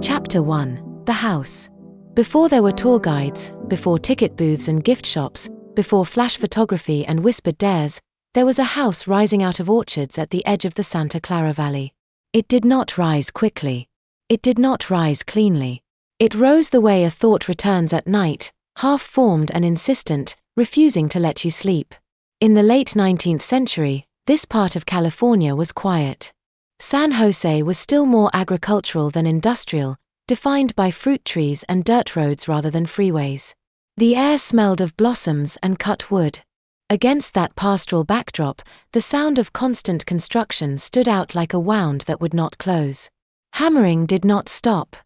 Chapter 1. The House. Before there were tour guides, before ticket booths and gift shops, before flash photography and whispered dares, there was a house rising out of orchards at the edge of the Santa Clara Valley. It did not rise quickly. It did not rise cleanly. It rose the way a thought returns at night, half-formed and insistent, refusing to let you sleep. In the late 19th century, this part of California was quiet. San Jose was still more agricultural than industrial, defined by fruit trees and dirt roads rather than freeways. The air smelled of blossoms and cut wood. Against that pastoral backdrop, the sound of constant construction stood out like a wound that would not close. Hammering did not stop.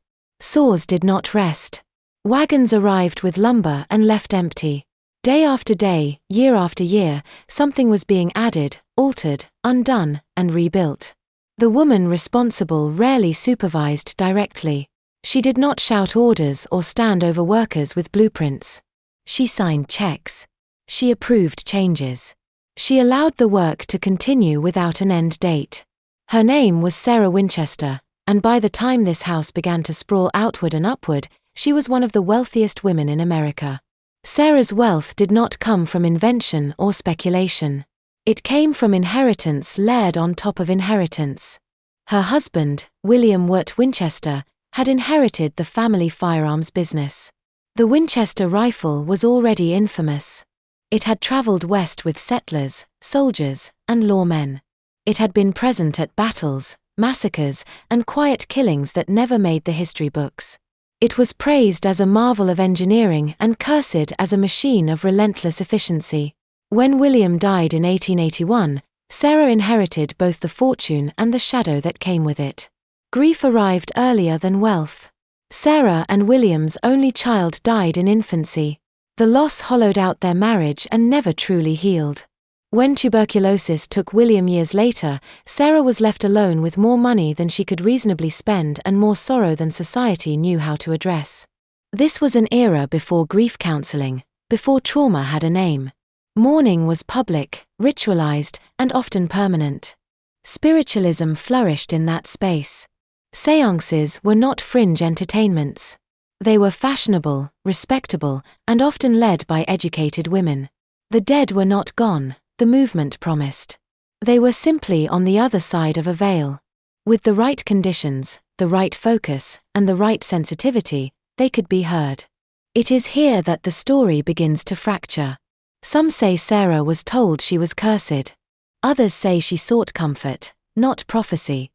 Saws did not rest. Wagons arrived with lumber and left empty. Day after day, year after year, something was being added, altered, undone, and rebuilt. The woman responsible rarely supervised directly. She did not shout orders or stand over workers with blueprints. She signed checks. She approved changes. She allowed the work to continue without an end date. Her name was Sarah Winchester, and by the time this house began to sprawl outward and upward, she was one of the wealthiest women in America. Sarah's wealth did not come from invention or speculation. It came from inheritance layered on top of inheritance. Her husband, William Wirt Winchester, had inherited the family firearms business. The Winchester rifle was already infamous. It had traveled west with settlers, soldiers, and lawmen. It had been present at battles, massacres, and quiet killings that never made the history books. It was praised as a marvel of engineering and cursed as a machine of relentless efficiency. When William died in 1881, Sarah inherited both the fortune and the shadow that came with it. Grief arrived earlier than wealth. Sarah and William's only child died in infancy. The loss hollowed out their marriage and never truly healed. When tuberculosis took William years later, Sarah was left alone with more money than she could reasonably spend and more sorrow than society knew how to address. This was an era before grief counseling, before trauma had a name. Mourning was public, ritualized, and often permanent. Spiritualism flourished in that space. Séances were not fringe entertainments. They were fashionable, respectable, and often led by educated women. The dead were not gone, the movement promised. They were simply on the other side of a veil. With the right conditions, the right focus, and the right sensitivity, they could be heard. It is here that the story begins to fracture. Some say Sarah was told she was cursed. Others say she sought comfort, not prophecy.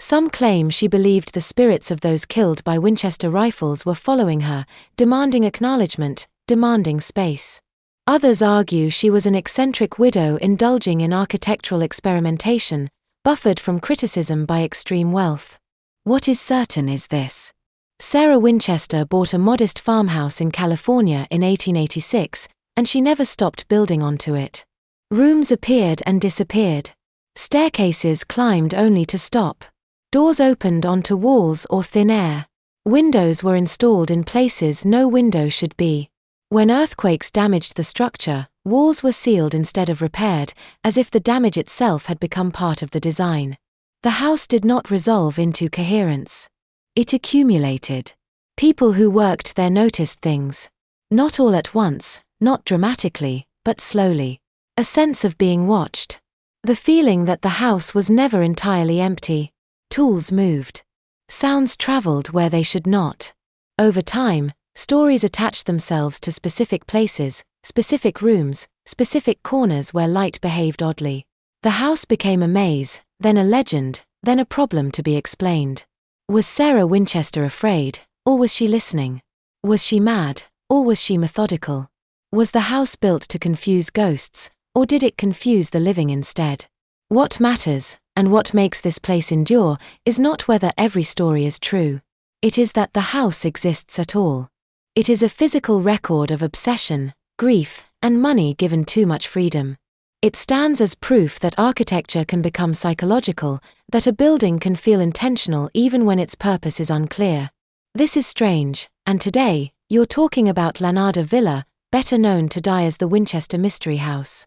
Some claim she believed the spirits of those killed by Winchester rifles were following her, demanding acknowledgement, demanding space. Others argue she was an eccentric widow indulging in architectural experimentation, buffered from criticism by extreme wealth. What is certain is this. Sarah Winchester bought a modest farmhouse in California in 1886, and she never stopped building onto it. Rooms appeared and disappeared. Staircases climbed only to stop. Doors opened onto walls or thin air. Windows were installed in places no window should be. When earthquakes damaged the structure, walls were sealed instead of repaired, as if the damage itself had become part of the design. The house did not resolve into coherence. It accumulated. People who worked there noticed things. Not all at once, not dramatically, but slowly. A sense of being watched. The feeling that the house was never entirely empty. Tools moved. Sounds traveled where they should not. Over time, stories attached themselves to specific places, specific rooms, specific corners where light behaved oddly. The house became a maze, then a legend, then a problem to be explained. Was Sarah Winchester afraid, or was she listening? Was she mad, or was she methodical? Was the house built to confuse ghosts, or did it confuse the living instead? What matters, and what makes this place endure, is not whether every story is true. It is that the house exists at all. It is a physical record of obsession, grief, and money given too much freedom. It stands as proof that architecture can become psychological, that a building can feel intentional even when its purpose is unclear. This is strAInge, and today, you're talking about Lanada Villa, better known to die as the Winchester Mystery House.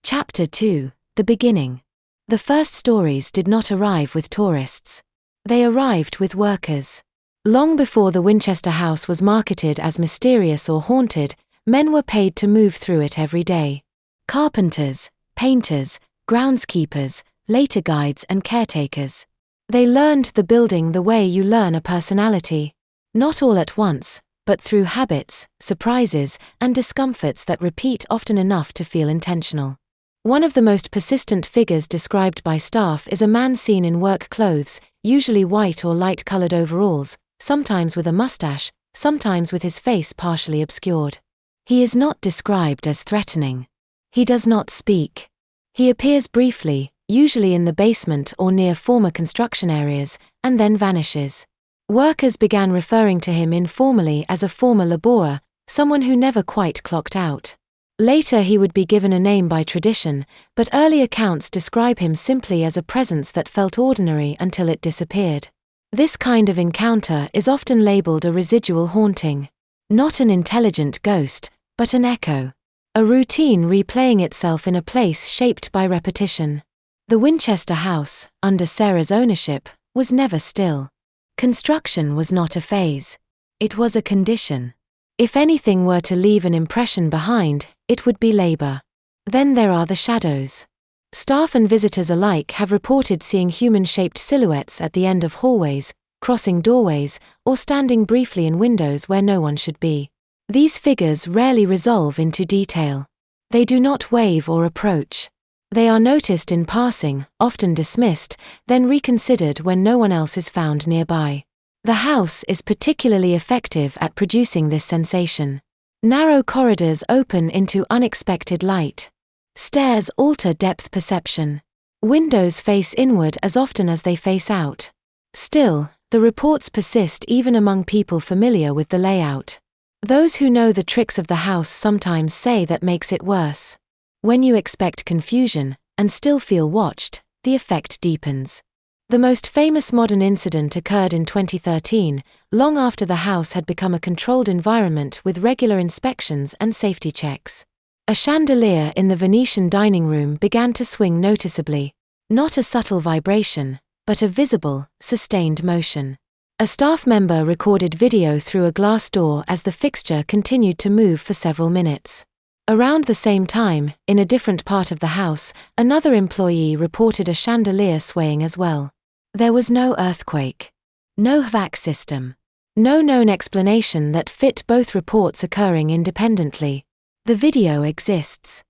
Chapter 2: The Beginning. The first stories did not arrive with tourists. They arrived with workers. Long before the Winchester House was marketed as mysterious or haunted, men were paid to move through it every day. Carpenters, painters, groundskeepers, later guides and caretakers. They learned the building the way you learn a personality. Not all at once, but through habits, surprises, and discomforts that repeat often enough to feel intentional. One of the most persistent figures described by staff is a man seen in work clothes, usually white or light-colored overalls, sometimes with a mustache, sometimes with his face partially obscured. He is not described as threatening. He does not speak. He appears briefly, usually in the basement or near former construction areas, and then vanishes. Workers began referring to him informally as a former laborer, someone who never quite clocked out. Later he would be given a name by tradition, but early accounts describe him simply as a presence that felt ordinary until it disappeared. This kind of encounter is often labeled a residual haunting. Not an intelligent ghost, but an echo. A routine replaying itself in a place shaped by repetition. The Winchester House, under Sarah's ownership, was never still. Construction was not a phase. It was a condition. If anything were to leave an impression behind, it would be labor. Then there are the shadows. Staff and visitors alike have reported seeing human-shaped silhouettes at the end of hallways, crossing doorways, or standing briefly in windows where no one should be. These figures rarely resolve into detail. They do not wave or approach. They are noticed in passing, often dismissed, then reconsidered when no one else is found nearby. The house is particularly effective at producing this sensation. Narrow corridors open into unexpected light. Stairs alter depth perception. Windows face inward as often as they face out. Still, the reports persist even among people familiar with the layout. Those who know the tricks of the house sometimes say that makes it worse. When you expect confusion, and still feel watched, the effect deepens. The most famous modern incident occurred in 2013, long after the house had become a controlled environment with regular inspections and safety checks. A chandelier in the Venetian dining room began to swing noticeably. Not a subtle vibration, but a visible, sustained motion. A staff member recorded video through a glass door as the fixture continued to move for several minutes. Around the same time, in a different part of the house, another employee reported a chandelier swaying as well. There was no earthquake. No HVAC system. No known explanation that fit both reports occurring independently. The video exists.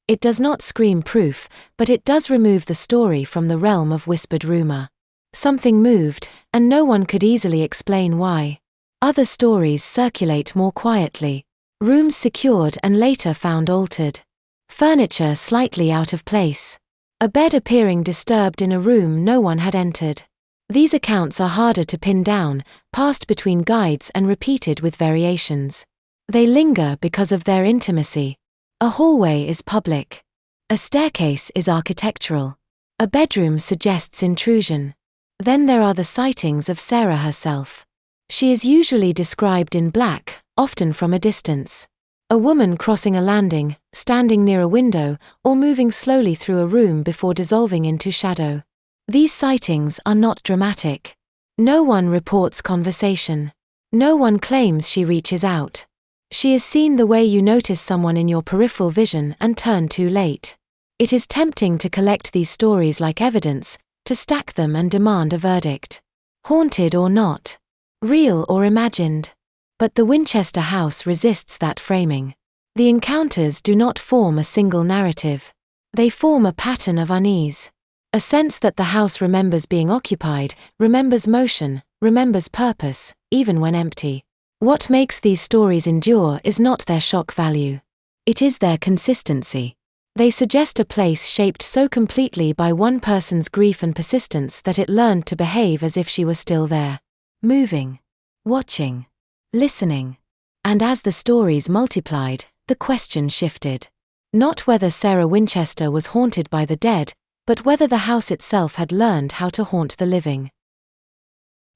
It does not scream proof, but it does remove the story from the realm of whispered rumor. Something moved, and no one could easily explain why. Other stories circulate more quietly. Rooms secured and later found altered. Furniture slightly out of place. A bed appearing disturbed in a room no one had entered. These accounts are harder to pin down, passed between guides and repeated with variations. They linger because of their intimacy. A hallway is public. A staircase is architectural. A bedroom suggests intrusion. Then there are the sightings of Sarah herself. She is usually described in black, often from a distance. A woman crossing a landing, standing near a window, or moving slowly through a room before dissolving into shadow. These sightings are not dramatic. No one reports conversation. No one claims she reaches out. She is seen the way you notice someone in your peripheral vision and turn too late. It is tempting to collect these stories like evidence, to stack them and demand a verdict. Haunted or not. Real or imagined. But the Winchester House resists that framing. The encounters do not form a single narrative. They form a pattern of unease. A sense that the house remembers being occupied, remembers motion, remembers purpose, even when empty. What makes these stories endure is not their shock value. It is their consistency. They suggest a place shaped so completely by one person's grief and persistence that it learned to behave as if she were still there. Moving. Watching. Listening. And as the stories multiplied, the question shifted. Not whether Sarah Winchester was haunted by the dead, but whether the house itself had learned how to haunt the living.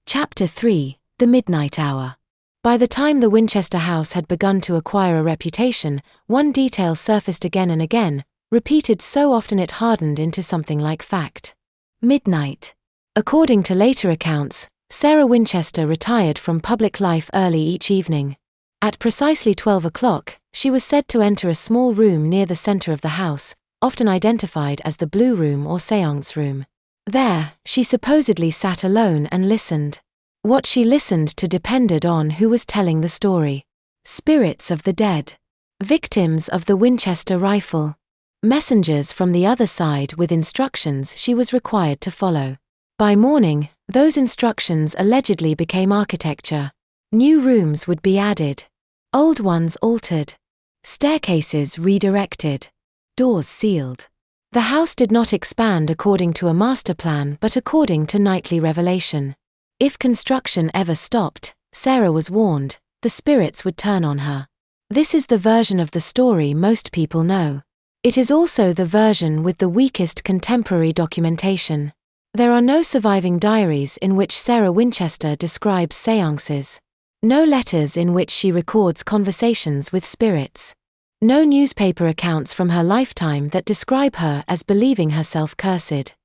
Chapter 3: The Midnight Hour. By the time the Winchester House had begun to acquire a reputation, one detail surfaced again and again, repeated so often it hardened into something like fact. Midnight. According to later accounts, Sarah Winchester retired from public life early each evening. At precisely 12 o'clock, she was said to enter a small room near the center of the house, often identified as the Blue Room or Séance Room. There, she supposedly sat alone and listened. What she listened to depended on who was telling the story. Spirits of the dead. Victims of the Winchester rifle. Messengers from the other side with instructions she was required to follow. By morning, those instructions allegedly became architecture. New rooms would be added. Old ones altered. Staircases redirected. Doors sealed. The house did not expand according to a master plan but according to nightly revelation. If construction ever stopped, Sarah was warned, the spirits would turn on her. This is the version of the story most people know. It is also the version with the weakest contemporary documentation. There are no surviving diaries in which Sarah Winchester describes séances. No letters in which she records conversations with spirits. No newspaper accounts from her lifetime that describe her as believing herself cursed.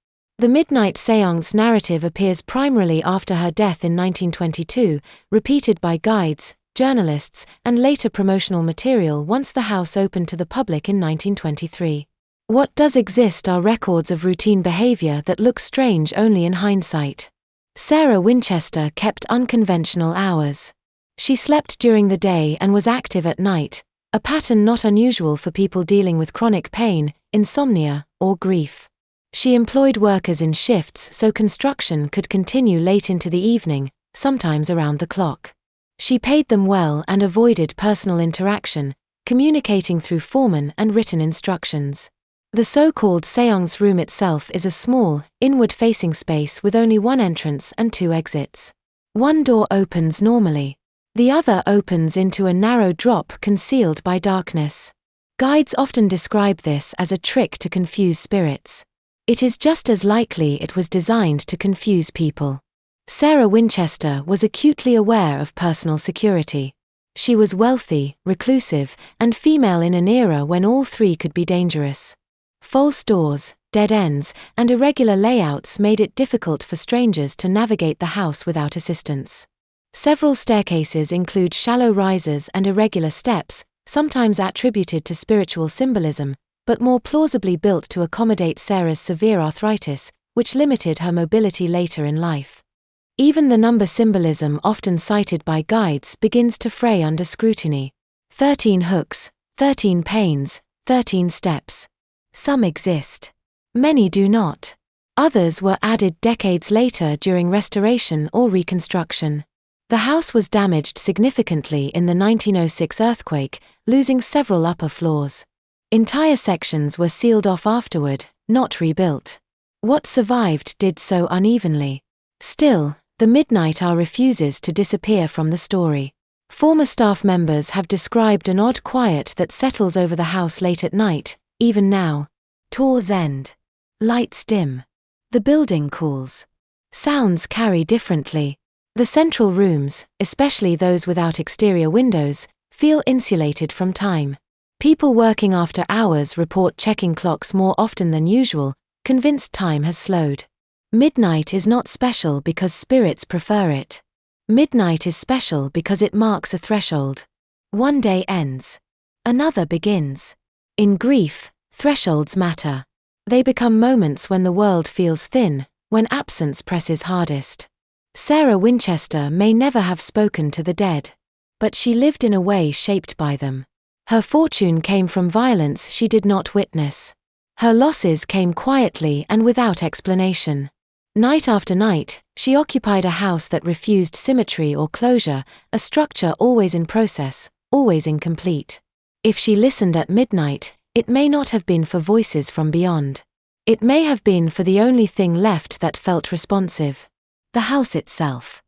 The midnight séance narrative appears primarily after her death in 1922, repeated by guides, journalists, and later promotional material once the house opened to the public in 1923. What does exist are records of routine behavior that look strange only in hindsight. Sarah Winchester kept unconventional hours. She slept during the day and was active at night, a pattern not unusual for people dealing with chronic pain, insomnia, or grief. She employed workers in shifts so construction could continue late into the evening, sometimes around the clock. She paid them well and avoided personal interaction, communicating through foremen and written instructions. The so-called séance room itself is a small, inward-facing space with only one entrance and two exits. One door opens normally. The other opens into a narrow drop concealed by darkness. Guides often describe this as a trick to confuse spirits. It is just as likely it was designed to confuse people. Sarah Winchester was acutely aware of personal security. She was wealthy, reclusive, and female in an era when all three could be dangerous. False doors, dead ends, and irregular layouts made it difficult for strangers to navigate the house without assistance. Several staircases include shallow risers and irregular steps, sometimes attributed to spiritual symbolism, but more plausibly built to accommodate Sarah's severe arthritis, which limited her mobility later in life. Even the number symbolism often cited by guides begins to fray under scrutiny. 13 hooks, 13 panes, 13 steps. Some exist. Many do not. Others were added decades later during restoration or reconstruction. The house was damaged significantly in the 1906 earthquake, losing several upper floors. Entire sections were sealed off afterward, not rebuilt. What survived did so unevenly. Still, the midnight hour refuses to disappear from the story. Former staff members have described an odd quiet that settles over the house late at night, even now. Tours end. Lights dim. The building cools. Sounds carry differently. The central rooms, especially those without exterior windows, feel insulated from time. People working after hours report checking clocks more often than usual, convinced time has slowed. Midnight is not special because spirits prefer it. Midnight is special because it marks a threshold. One day ends. Another begins. In grief, thresholds matter. They become moments when the world feels thin, when absence presses hardest. Sarah Winchester may never have spoken to the dead. But she lived in a way shaped by them. Her fortune came from violence she did not witness. Her losses came quietly and without explanation. Night after night, she occupied a house that refused symmetry or closure, a structure always in process, always incomplete. If she listened at midnight, it may not have been for voices from beyond. It may have been for the only thing left that felt responsive. The house itself.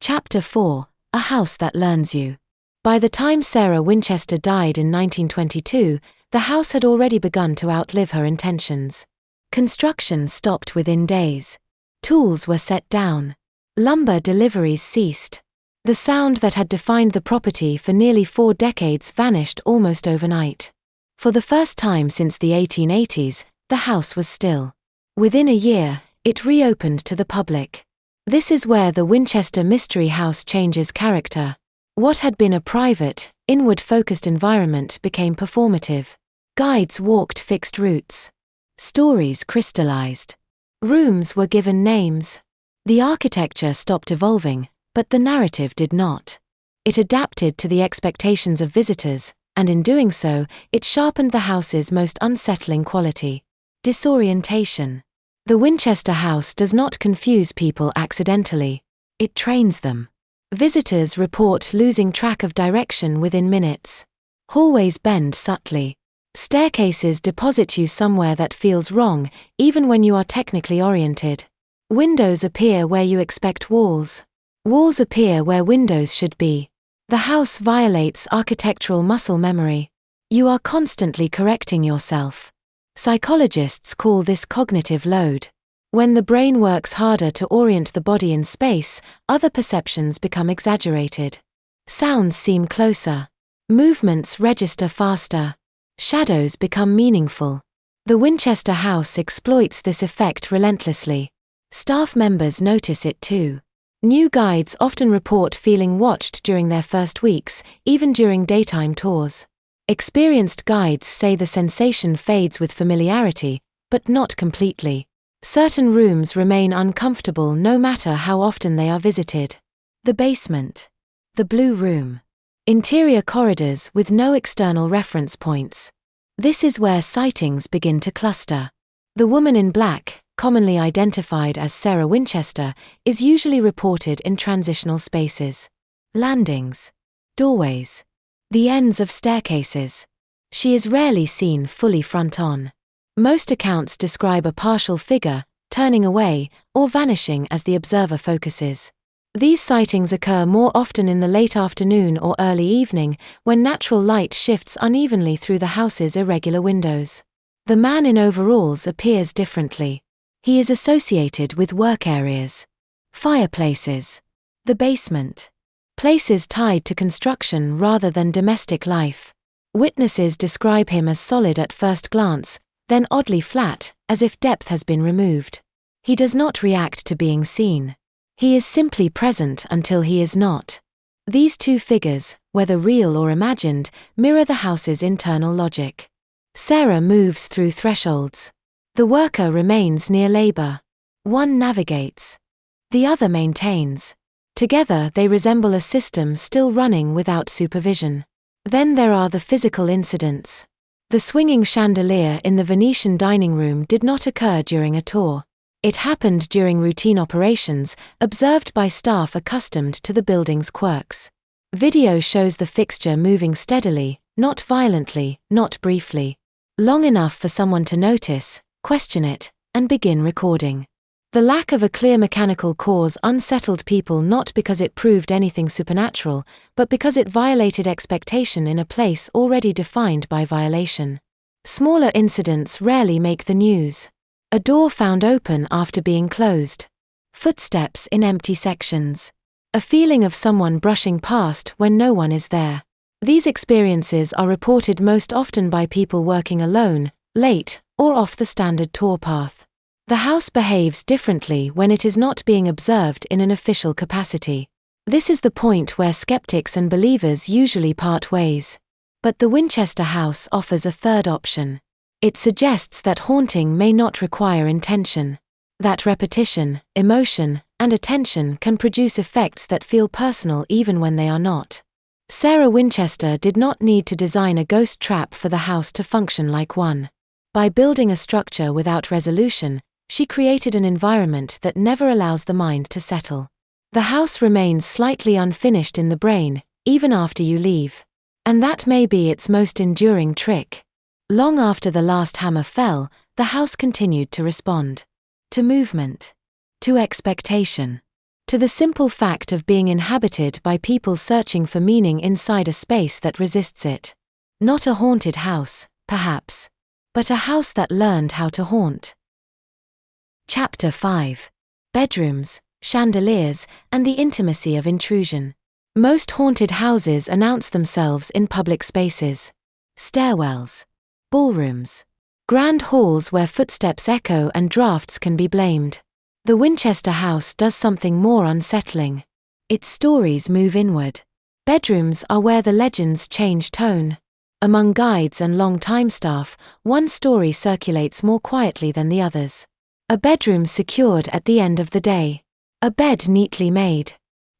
Chapter 4: A House That Learns You. By the time Sarah Winchester died in 1922, the house had already begun to outlive her intentions. Construction stopped within days. Tools were set down. Lumber deliveries ceased. The sound that had defined the property for nearly 4 decades vanished almost overnight. For the first time since the 1880s, the house was still. Within a year, it reopened to the public. This is where the Winchester Mystery House changes character. What had been a private, inward-focused environment became performative. Guides walked fixed routes. Stories crystallized. Rooms were given names. The architecture stopped evolving, but the narrative did not. It adapted to the expectations of visitors, and in doing so, it sharpened the house's most unsettling quality: disorientation. The Winchester House does not confuse people accidentally. It trains them. Visitors report losing track of direction within minutes. Hallways bend subtly. Staircases deposit you somewhere that feels wrong, even when you are technically oriented. Windows appear where you expect walls. Walls appear where windows should be. The house violates architectural muscle memory. You are constantly correcting yourself. Psychologists call this cognitive load. When the brain works harder to orient the body in space, other perceptions become exaggerated. Sounds seem closer. Movements register faster. Shadows become meaningful. The Winchester House exploits this effect relentlessly. Staff members notice it too. New guides often report feeling watched during their first weeks, even during daytime tours. Experienced guides say the sensation fades with familiarity, but not completely. Certain rooms remain uncomfortable no matter how often they are visited. The basement. The Blue Room. Interior corridors with no external reference points. This is where sightings begin to cluster. The woman in black, commonly identified as Sarah Winchester, is usually reported in transitional spaces. Landings. Doorways. The ends of staircases. She is rarely seen fully front-on. Most accounts describe a partial figure, turning away, or vanishing as the observer focuses. These sightings occur more often in the late afternoon or early evening, when natural light shifts unevenly through the house's irregular windows. The man in overalls appears differently. He is associated with work areas. Fireplaces. The basement. Places tied to construction rather than domestic life. Witnesses describe him as solid at first glance, then oddly flat, as if depth has been removed. He does not react to being seen. He is simply present until he is not. These two figures, whether real or imagined, mirror the house's internal logic. Sarah moves through thresholds. The worker remains near labor. One navigates. The other maintains. Together they resemble a system still running without supervision. Then there are the physical incidents. The swinging chandelier in the Venetian dining room did not occur during a tour. It happened during routine operations, observed by staff accustomed to the building's quirks. Video shows the fixture moving steadily, not violently, not briefly. Long enough for someone to notice, question it, and begin recording. The lack of a clear mechanical cause unsettled people not because it proved anything supernatural, but because it violated expectation in a place already defined by violation. Smaller incidents rarely make the news. A door found open after being closed. Footsteps in empty sections. A feeling of someone brushing past when no one is there. These experiences are reported most often by people working alone, late, or off the standard tour path. The house behaves differently when it is not being observed in an official capacity. This is the point where skeptics and believers usually part ways. But the Winchester House offers a third option. It suggests that haunting may not require intention. That repetition, emotion, and attention can produce effects that feel personal even when they are not. Sarah Winchester did not need to design a ghost trap for the house to function like one. By building a structure without resolution, she created an environment that never allows the mind to settle. The house remains slightly unfinished in the brain, even after you leave. And that may be its most enduring trick. Long after the last hammer fell, the house continued to respond. To movement. To expectation. To the simple fact of being inhabited by people searching for meaning inside a space that resists it. Not a haunted house, perhaps. But a house that learned how to haunt. Chapter 5. Bedrooms, Chandeliers, and the Intimacy of Intrusion. Most haunted houses announce themselves in public spaces. Stairwells. Ballrooms. Grand halls where footsteps echo and drafts can be blamed. The Winchester House does something more unsettling. Its stories move inward. Bedrooms are where the legends change tone. Among guides and long-time staff, one story circulates more quietly than the others. A bedroom secured at the end of the day. A bed neatly made.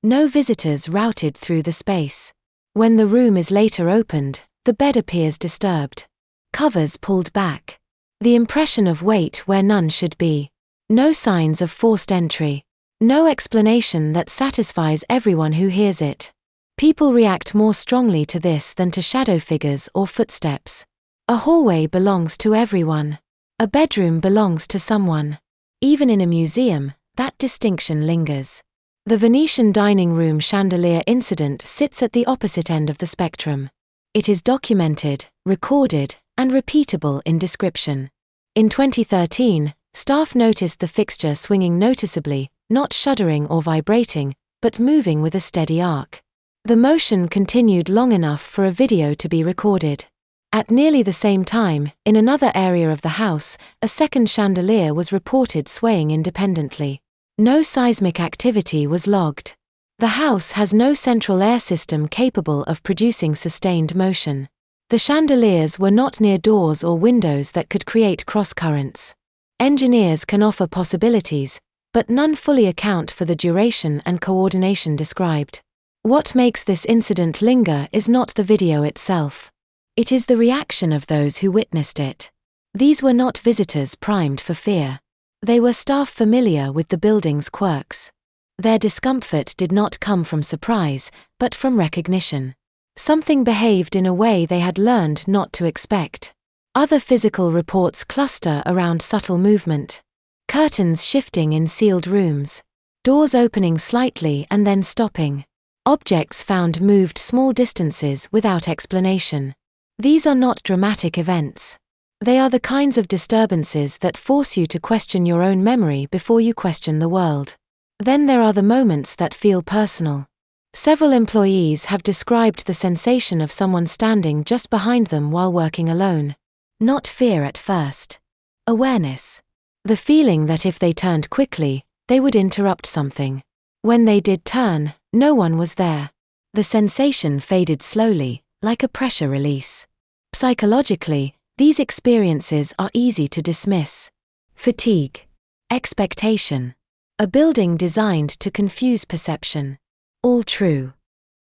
No visitors routed through the space. When the room is later opened, the bed appears disturbed. Covers pulled back. The impression of weight where none should be. No signs of forced entry. No explanation that satisfies everyone who hears it. People react more strongly to this than to shadow figures or footsteps. A hallway belongs to everyone. A bedroom belongs to someone. Even in a museum, that distinction lingers. The Venetian dining room chandelier incident sits at the opposite end of the spectrum. It is documented, recorded, and repeatable in description. In 2013, staff noticed the fixture swinging noticeably, not shuddering or vibrating, but moving with a steady arc. The motion continued long enough for a video to be recorded. At nearly the same time, in another area of the house, a second chandelier was reported swaying independently. No seismic activity was logged. The house has no central air system capable of producing sustained motion. The chandeliers were not near doors or windows that could create cross-currents. Engineers can offer possibilities, but none fully account for the duration and coordination described. What makes this incident linger is not the video itself. It is the reaction of those who witnessed it. These were not visitors primed for fear. They were staff familiar with the building's quirks. Their discomfort did not come from surprise, but from recognition. Something behaved in a way they had learned not to expect. Other physical reports cluster around subtle movement. Curtains shifting in sealed rooms. Doors opening slightly and then stopping. Objects found moved small distances without explanation. These are not dramatic events. They are the kinds of disturbances that force you to question your own memory before you question the world. Then there are the moments that feel personal. Several employees have described the sensation of someone standing just behind them while working alone. Not fear at first. Awareness. The feeling that if they turned quickly, they would interrupt something. When they did turn, no one was there. The sensation faded slowly, like a pressure release. Psychologically, these experiences are easy to dismiss. Fatigue. Expectation. A building designed to confuse perception. All true.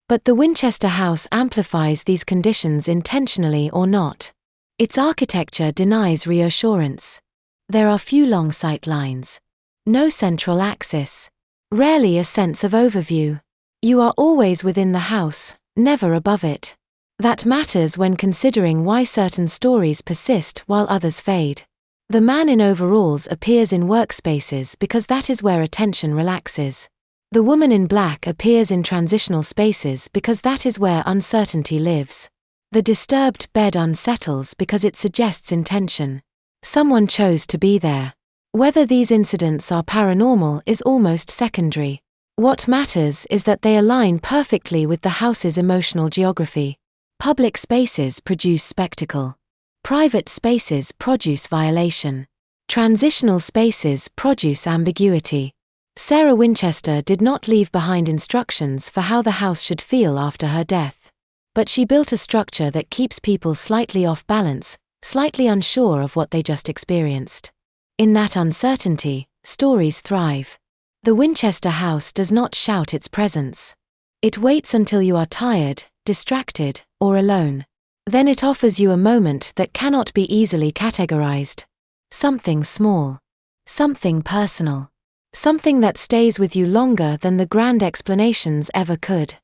But the Winchester House amplifies these conditions intentionally or not. Its architecture denies reassurance. There are few long sight lines. No central axis. Rarely a sense of overview. You are always within the house, never above it. That matters when considering why certain stories persist while others fade. The man in overalls appears in workspaces because that is where attention relaxes. The woman in black appears in transitional spaces because that is where uncertainty lives. The disturbed bed unsettles because it suggests intention. Someone chose to be there. Whether these incidents are paranormal is almost secondary. What matters is that they align perfectly with the house's emotional geography. Public spaces produce spectacle. Private spaces produce violation. Transitional spaces produce ambiguity. Sarah Winchester did not leave behind instructions for how the house should feel after her death. But she built a structure that keeps people slightly off balance, slightly unsure of what they just experienced. In that uncertainty, stories thrive. The Winchester House does not shout its presence. It waits until you are tired, distracted, or alone. Then it offers you a moment that cannot be easily categorized. Something small. Something personal. Something that stays with you longer than the grand explanations ever could.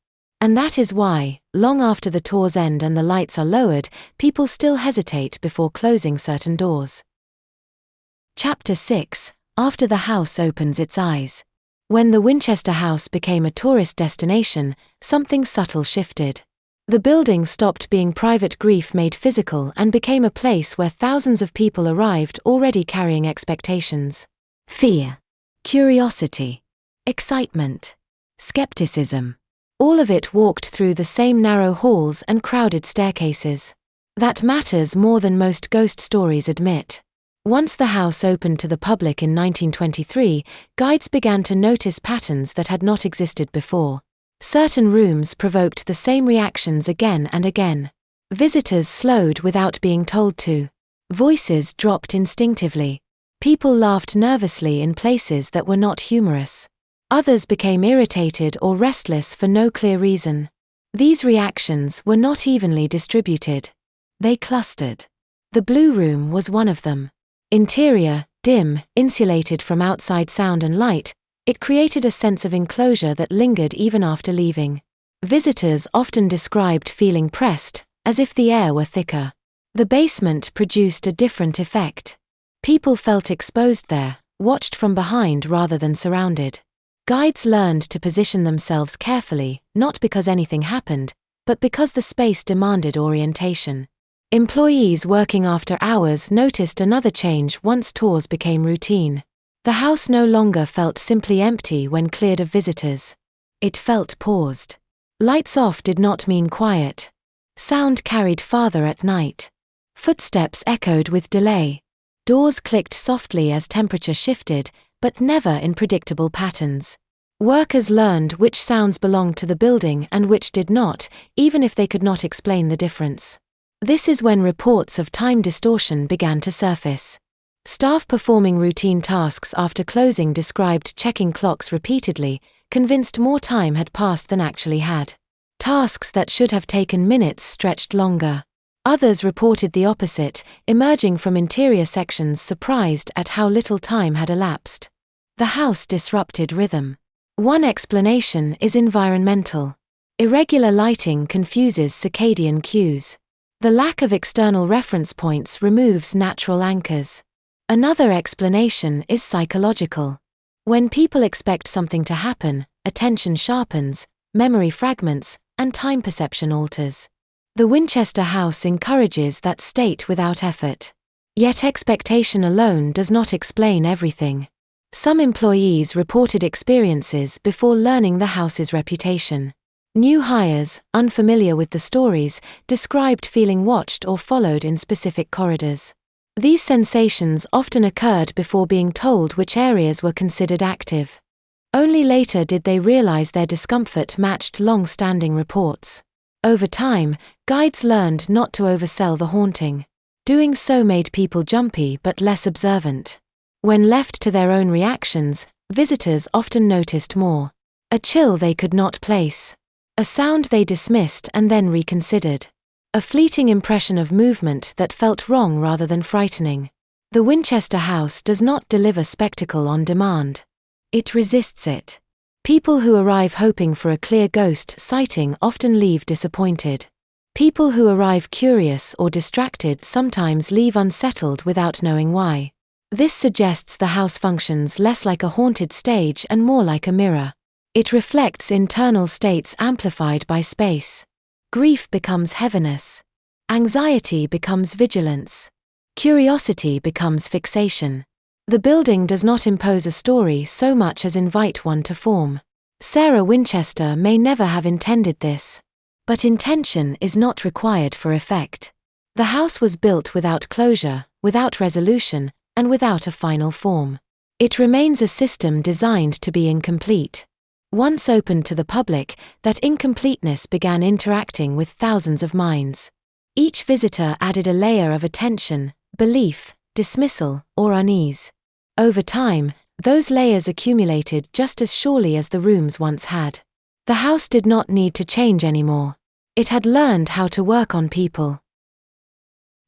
And that is why, long after the tours end and the lights are lowered, people still hesitate before closing certain doors. Chapter 6. After the house opens its eyes. When the Winchester House became a tourist destination, something subtle shifted. The building stopped being private grief made physical and became a place where thousands of people arrived already carrying expectations. Fear. Curiosity. Excitement. Skepticism. All of it walked through the same narrow halls and crowded staircases. That matters more than most ghost stories admit. Once the house opened to the public in 1923, guides began to notice patterns that had not existed before. Certain rooms provoked the same reactions again and again. Visitors slowed without being told to. Voices dropped instinctively. People laughed nervously in places that were not humorous. Others became irritated or restless for no clear reason. These reactions were not evenly distributed. They clustered. The Blue Room was one of them. Interior, dim, insulated from outside sound and light, it created a sense of enclosure that lingered even after leaving. Visitors often described feeling pressed, as if the air were thicker. The basement produced a different effect. People felt exposed there, watched from behind rather than surrounded. Guides learned to position themselves carefully, not because anything happened, but because the space demanded orientation. Employees working after hours noticed another change once tours became routine. The house no longer felt simply empty when cleared of visitors. It felt paused. Lights off did not mean quiet. Sound carried farther at night. Footsteps echoed with delay. Doors clicked softly as temperature shifted, but never in predictable patterns. Workers learned which sounds belonged to the building and which did not, even if they could not explain the difference. This is when reports of time distortion began to surface. Staff performing routine tasks after closing described checking clocks repeatedly, convinced more time had passed than actually had. Tasks that should have taken minutes stretched longer. Others reported the opposite, emerging from interior sections surprised at how little time had elapsed. The house disrupted rhythm. One explanation is environmental. Irregular lighting confuses circadian cues. The lack of external reference points removes natural anchors. Another explanation is psychological. When people expect something to happen, attention sharpens, memory fragments, and time perception alters. The Winchester House encourages that state without effort. Yet expectation alone does not explain everything. Some employees reported experiences before learning the house's reputation. New hires, unfamiliar with the stories, described feeling watched or followed in specific corridors. These sensations often occurred before being told which areas were considered active. Only later did they realize their discomfort matched long-standing reports. Over time, guides learned not to oversell the haunting. Doing so made people jumpy but less observant. When left to their own reactions, visitors often noticed more. A chill they could not place. A sound they dismissed and then reconsidered. A fleeting impression of movement that felt wrong rather than frightening. The Winchester House does not deliver spectacle on demand. It resists it. People who arrive hoping for a clear ghost sighting often leave disappointed. People who arrive curious or distracted sometimes leave unsettled without knowing why. This suggests the house functions less like a haunted stage and more like a mirror. It reflects internal states amplified by space. Grief becomes heaviness. Anxiety becomes vigilance. Curiosity becomes fixation. The building does not impose a story so much as invite one to form. Sarah Winchester may never have intended this. But intention is not required for effect. The house was built without closure, without resolution, and without a final form. It remains a system designed to be incomplete. Once opened to the public, that incompleteness began interacting with thousands of minds. Each visitor added a layer of attention, belief, dismissal, or unease. Over time, those layers accumulated just as surely as the rooms once had. The house did not need to change anymore. It had learned how to work on people.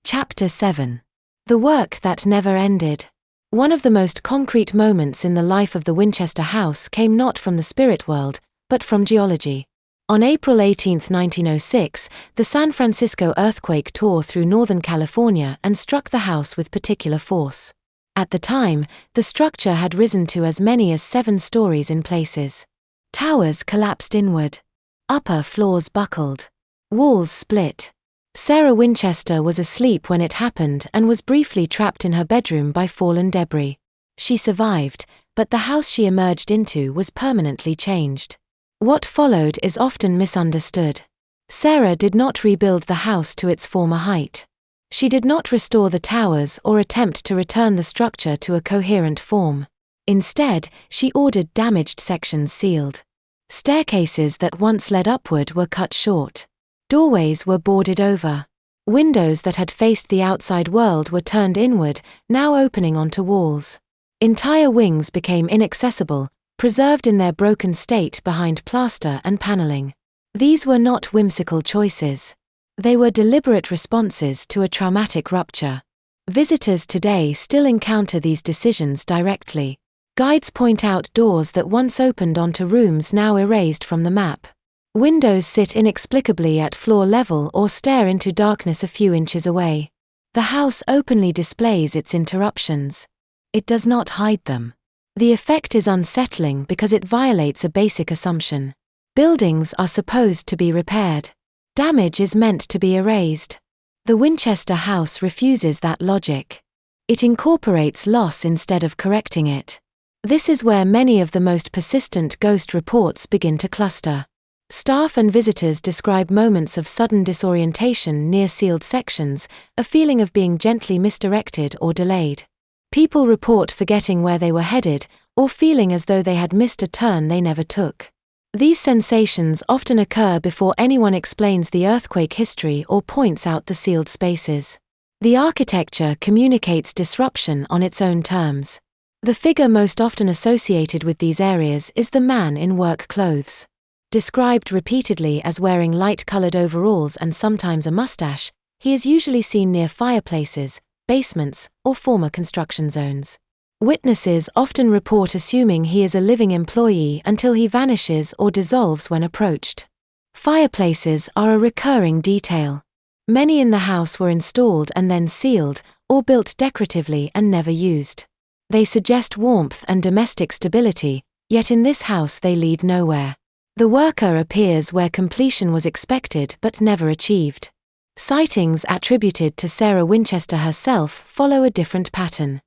Chapter 7. The Work That Never Ended. One of the most concrete moments in the life of the Winchester House came not from the spirit world, but from geology. On April 18, 1906, the San Francisco earthquake tore through Northern California and struck the house with particular force. At the time, the structure had risen to as many as 7 stories in places. Towers collapsed inward. Upper floors buckled. Walls split. Sarah Winchester was asleep when it happened and was briefly trapped in her bedroom by fallen debris. She survived, but the house she emerged into was permanently changed. What followed is often misunderstood. Sarah did not rebuild the house to its former height. She did not restore the towers or attempt to return the structure to a coherent form. Instead, she ordered damaged sections sealed. Staircases that once led upward were cut short. Doorways were boarded over. Windows that had faced the outside world were turned inward, now opening onto walls. Entire wings became inaccessible, preserved in their broken state behind plaster and paneling. These were not whimsical choices. They were deliberate responses to a traumatic rupture. Visitors today still encounter these decisions directly. Guides point out doors that once opened onto rooms now erased from the map. Windows sit inexplicably at floor level or stare into darkness a few inches away. The house openly displays its interruptions. It does not hide them. The effect is unsettling because it violates a basic assumption. Buildings are supposed to be repaired. Damage is meant to be erased. The Winchester House refuses that logic. It incorporates loss instead of correcting it. This is where many of the most persistent ghost reports begin to cluster. Staff and visitors describe moments of sudden disorientation near sealed sections, a feeling of being gently misdirected or delayed. People report forgetting where they were headed, or feeling as though they had missed a turn they never took. These sensations often occur before anyone explains the earthquake history or points out the sealed spaces. The architecture communicates disruption on its own terms. The figure most often associated with these areas is the man in work clothes. Described repeatedly as wearing light-colored overalls and sometimes a mustache, he is usually seen near fireplaces, basements, or former construction zones. Witnesses often report assuming he is a living employee until he vanishes or dissolves when approached. Fireplaces are a recurring detail. Many in the house were installed and then sealed, or built decoratively and never used. They suggest warmth and domestic stability, yet in this house they lead nowhere. The worker appears where completion was expected but never achieved. Sightings attributed to Sarah Winchester herself follow a different pattern.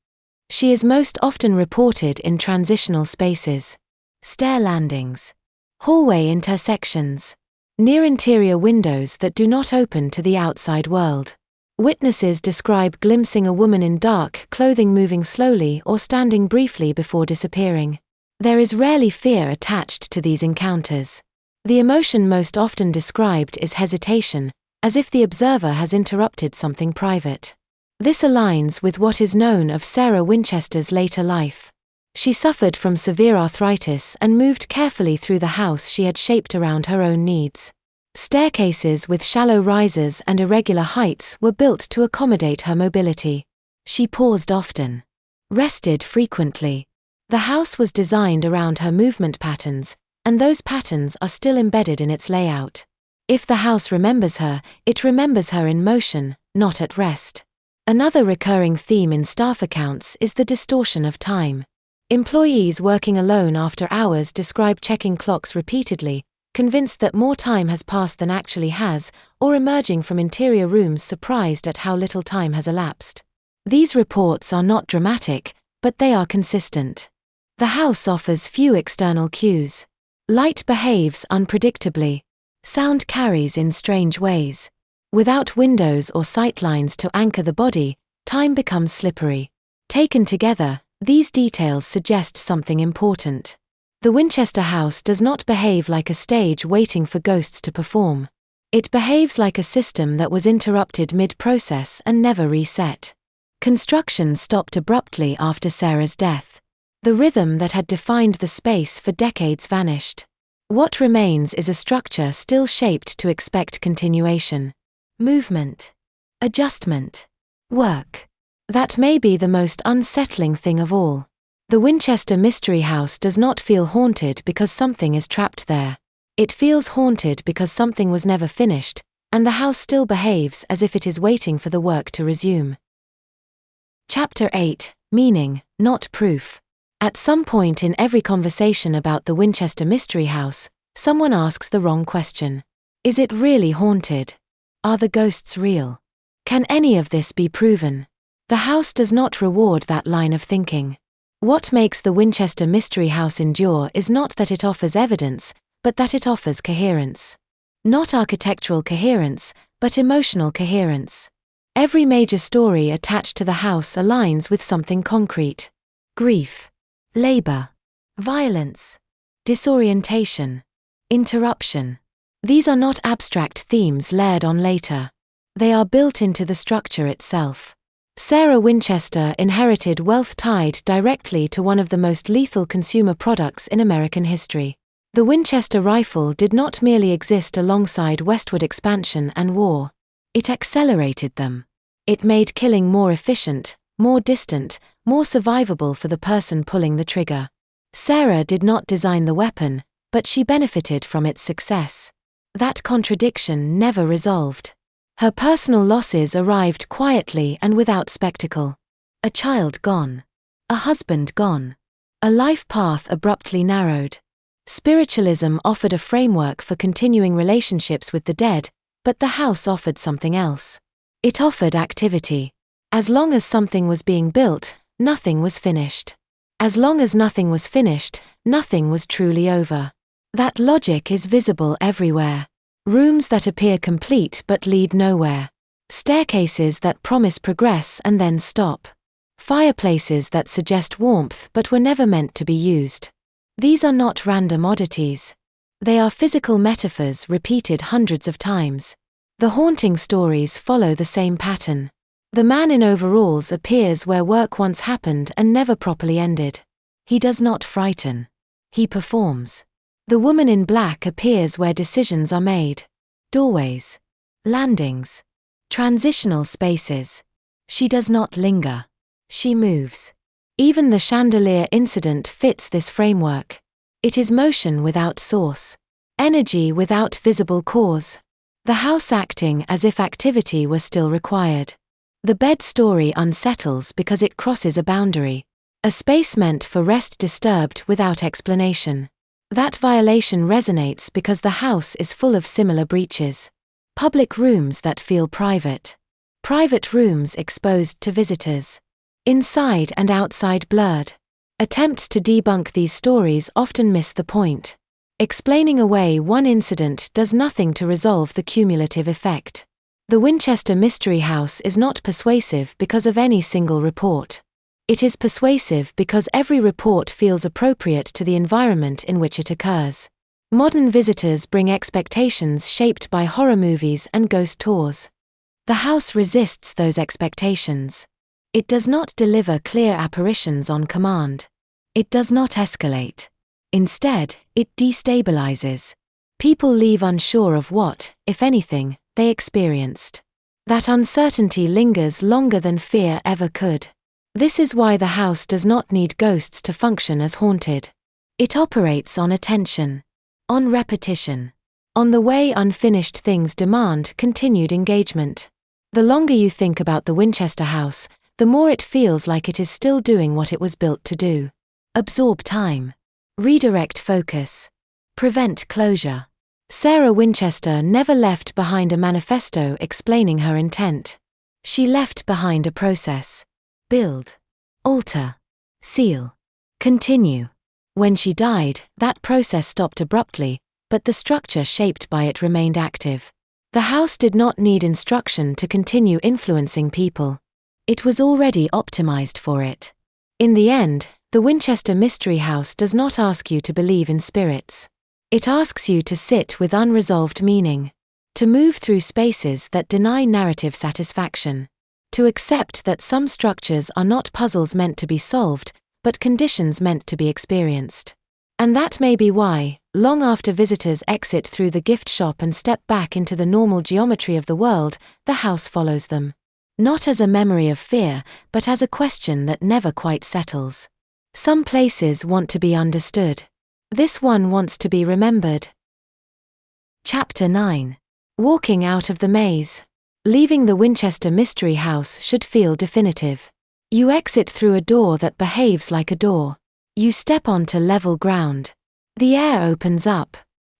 She is most often reported in transitional spaces. Stair landings. Hallway intersections. Near interior windows that do not open to the outside world. Witnesses describe glimpsing a woman in dark clothing moving slowly or standing briefly before disappearing. There is rarely fear attached to these encounters. The emotion most often described is hesitation, as if the observer has interrupted something private. This aligns with what is known of Sarah Winchester's later life. She suffered from severe arthritis and moved carefully through the house she had shaped around her own needs. Staircases with shallow rises and irregular heights were built to accommodate her mobility. She paused often. Rested frequently. The house was designed around her movement patterns, and those patterns are still embedded in its layout. If the house remembers her, it remembers her in motion, not at rest. Another recurring theme in staff accounts is the distortion of time. Employees working alone after hours describe checking clocks repeatedly, convinced that more time has passed than actually has, or emerging from interior rooms surprised at how little time has elapsed. These reports are not dramatic, but they are consistent. The house offers few external cues. Light behaves unpredictably. Sound carries in strange ways. Without windows or sightlines to anchor the body, time becomes slippery. Taken together, these details suggest something important. The Winchester House does not behave like a stage waiting for ghosts to perform. It behaves like a system that was interrupted mid-process and never reset. Construction stopped abruptly after Sarah's death. The rhythm that had defined the space for decades vanished. What remains is a structure still shaped to expect continuation. Movement. Adjustment. Work. That may be the most unsettling thing of all. The Winchester Mystery House does not feel haunted because something is trapped there. It feels haunted because something was never finished, and the house still behaves as if it is waiting for the work to resume. Chapter 8. Meaning, not proof. At some point in every conversation about the Winchester Mystery House, someone asks the wrong question. Is it really haunted? Are the ghosts real? Can any of this be proven? The house does not reward that line of thinking. What makes the Winchester Mystery House endure is not that it offers evidence, but that it offers coherence. Not architectural coherence, but emotional coherence. Every major story attached to the house aligns with something concrete. Grief, labor, violence, disorientation, interruption. These are not abstract themes layered on later. They are built into the structure itself. Sarah Winchester inherited wealth tied directly to one of the most lethal consumer products in American history. The Winchester rifle did not merely exist alongside westward expansion and war. It accelerated them. It made killing more efficient, more distant, more survivable for the person pulling the trigger. Sarah did not design the weapon, but she benefited from its success. That contradiction never resolved. Her personal losses arrived quietly and without spectacle. A child gone. A husband gone. A life path abruptly narrowed. Spiritualism offered a framework for continuing relationships with the dead, but the house offered something else. It offered activity. As long as something was being built, nothing was finished. As long as nothing was finished, nothing was truly over. That logic is visible everywhere. Rooms that appear complete but lead nowhere. Staircases that promise progress and then stop. Fireplaces that suggest warmth but were never meant to be used. These are not random oddities. They are physical metaphors repeated hundreds of times. The haunting stories follow the same pattern. The man in overalls appears where work once happened and never properly ended. He does not frighten. He performs. The woman in black appears where decisions are made. Doorways. Landings. Transitional spaces. She does not linger. She moves. Even the chandelier incident fits this framework. It is motion without source. Energy without visible cause. The house acting as if activity were still required. The bed story unsettles because it crosses a boundary. A space meant for rest disturbed without explanation. That violation resonates because the house is full of similar breaches. Public rooms that feel private. Private rooms exposed to visitors. Inside and outside blurred. Attempts to debunk these stories often miss the point. Explaining away one incident does nothing to resolve the cumulative effect. The Winchester Mystery House is not persuasive because of any single report. It is persuasive because every report feels appropriate to the environment in which it occurs. Modern visitors bring expectations shaped by horror movies and ghost tours. The house resists those expectations. It does not deliver clear apparitions on command. It does not escalate. Instead, it destabilizes. People leave unsure of what, if anything, they experienced. That uncertainty lingers longer than fear ever could. This is why the house does not need ghosts to function as haunted. It operates on attention. On repetition. On the way unfinished things demand continued engagement. The longer you think about the Winchester House, the more it feels like it is still doing what it was built to do. Absorb time. Redirect focus. Prevent closure. Sarah Winchester never left behind a manifesto explaining her intent. She left behind a process. Build. Alter. Seal. Continue. When she died, that process stopped abruptly, but the structure shaped by it remained active. The house did not need instruction to continue influencing people. It was already optimized for it. In the end, the Winchester Mystery House does not ask you to believe in spirits. It asks you to sit with unresolved meaning, to move through spaces that deny narrative satisfaction, to accept that some structures are not puzzles meant to be solved, but conditions meant to be experienced. And that may be why, long after visitors exit through the gift shop and step back into the normal geometry of the world, the house follows them. Not as a memory of fear, but as a question that never quite settles. Some places want to be understood. This one wants to be remembered. Chapter 9. Walking out of the maze. Leaving the Winchester Mystery House should feel definitive. You exit through a door that behaves like a door. You step onto level ground. The air opens up.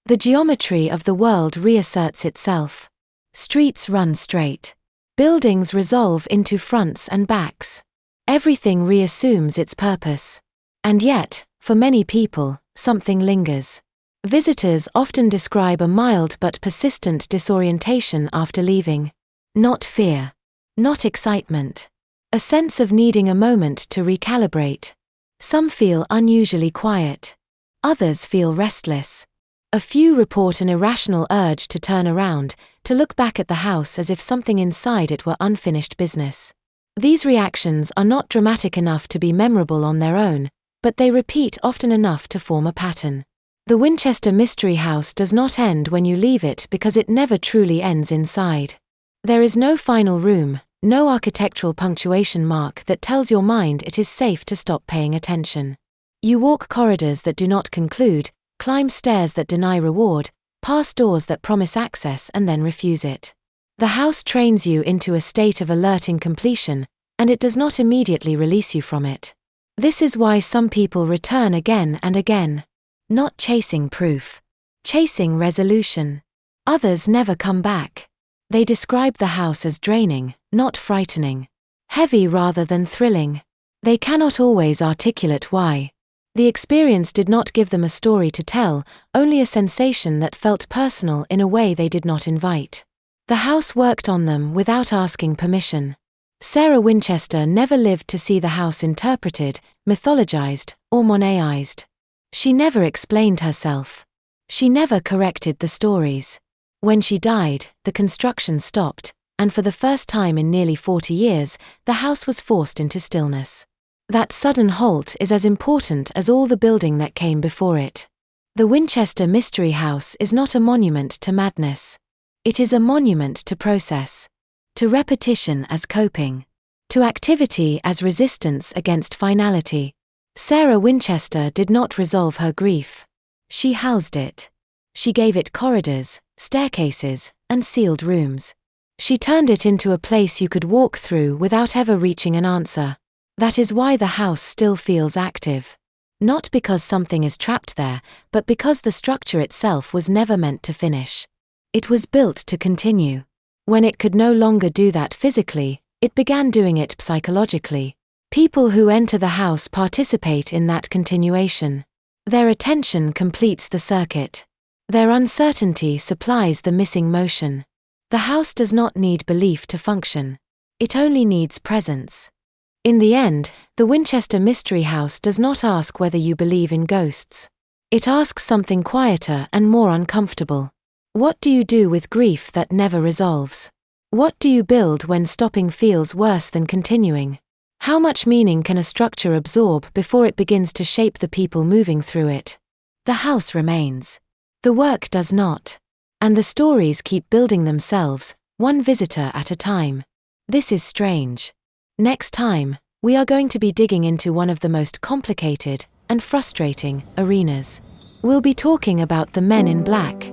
The geometry of the world reasserts itself. Streets run straight. Buildings resolve into fronts and backs. Everything reassumes its purpose. And yet, for many people, something lingers. Visitors often describe a mild but persistent disorientation after leaving. Not fear. Not excitement. A sense of needing a moment to recalibrate. Some feel unusually quiet. Others feel restless. A few report an irrational urge to turn around, to look back at the house as if something inside it were unfinished business. These reactions are not dramatic enough to be memorable on their own, but they repeat often enough to form a pattern. The Winchester Mystery House does not end when you leave it because it never truly ends inside. There is no final room, no architectural punctuation mark that tells your mind it is safe to stop paying attention. You walk corridors that do not conclude, climb stairs that deny reward, pass doors that promise access and then refuse it. The house trains you into a state of alert incompletion, and it does not immediately release you from it. This is why some people return again and again. Not chasing proof. Chasing resolution. Others never come back. They describe the house as draining, not frightening. Heavy rather than thrilling. They cannot always articulate why. The experience did not give them a story to tell, only a sensation that felt personal in a way they did not invite. The house worked on them without asking permission. Sarah Winchester never lived to see the house interpreted, mythologized, or Monetized. She never explained herself. She never corrected the stories. When she died, the construction stopped, and for the first time in nearly 40 years, the house was forced into stillness. That sudden halt is as important as all the building that came before it. The Winchester Mystery House is not a monument to madness. It is a monument to process. To repetition as coping. To activity as resistance against finality. Sarah Winchester did not resolve her grief. She housed it. She gave it corridors, staircases, and sealed rooms. She turned it into a place you could walk through without ever reaching an answer. That is why the house still feels active. Not because something is trapped there, but because the structure itself was never meant to finish. It was built to continue. When it could no longer do that physically, it began doing it psychologically. People who enter the house participate in that continuation. Their attention completes the circuit. Their uncertainty supplies the missing motion. The house does not need belief to function. It only needs presence. In the end, the Winchester Mystery House does not ask whether you believe in ghosts. It asks something quieter and more uncomfortable. What do you do with grief that never resolves? What do you build when stopping feels worse than continuing? How much meaning can a structure absorb before it begins to shape the people moving through it? The house remains. The work does not. And the stories keep building themselves, one visitor at a time. This is strAInge. Next time, we are going to be digging into one of the most complicated and frustrating arenas. We'll be talking about the men in black.